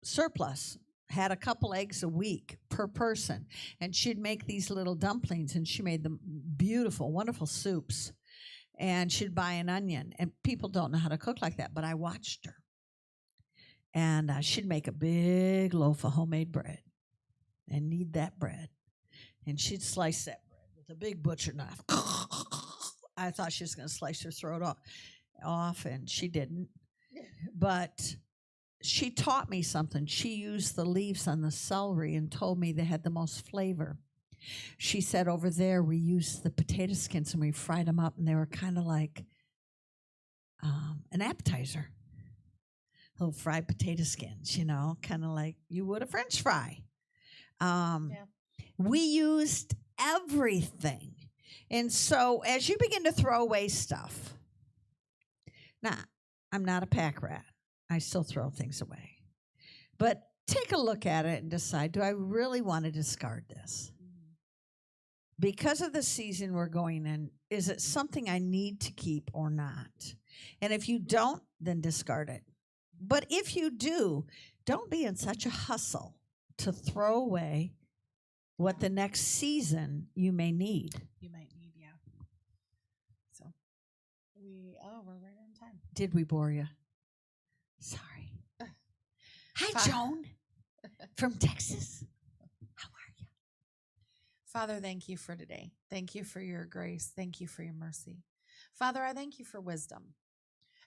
surplus had a couple eggs a week per person, and she'd make these little dumplings, and she made them beautiful, wonderful soups, and she'd buy an onion, and people don't know how to cook like that, but I watched her, and she'd make a big loaf of homemade bread and knead that bread, and she'd slice that bread with a big butcher knife. I thought she was going to slice her throat off, and she didn't, but she taught me something. She used the leaves on the celery and told me they had the most flavor. She said, over there we used the potato skins and we fried them up, and they were kind of like an appetizer. Little fried potato skins, kind of like you would a French fry. We used everything. And so as you begin to throw away stuff, now, I'm not a pack rat. I still throw things away. But take a look at it and decide, do I really want to discard this? Because of the season we're going in, is it something I need to keep or not? And if you don't, then discard it. But if you do, don't be in such a hustle to throw away what the next season you may need. You might need, yeah. So we're right on time. Did we bore you? Sorry. Hi, Joan from Texas. How are you? Father, thank you for today. Thank you for your grace. Thank you for your mercy. Father, I thank you for wisdom.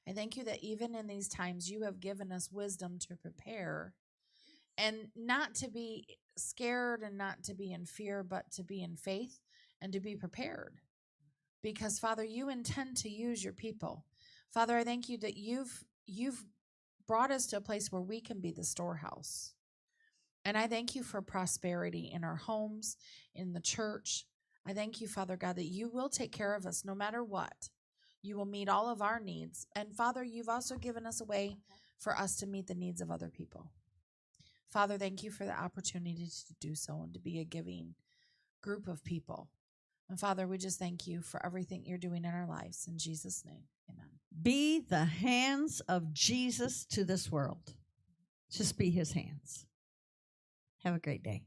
I thank you that even in these times, you have given us wisdom to prepare and not to be scared and not to be in fear, but to be in faith and to be prepared. Because, Father, you intend to use your people. Father, I thank you that you've brought us to a place where we can be the storehouse. And I thank you for prosperity in our homes, in the church. I thank you, Father God, that you will take care of us no matter what. You will meet all of our needs. And Father, you've also given us a way for us to meet the needs of other people. Father, thank you for the opportunity to do so and to be a giving group of people. And Father, we just thank you for everything you're doing in our lives. In Jesus' name, amen. Be the hands of Jesus to this world. Just be his hands. Have a great day.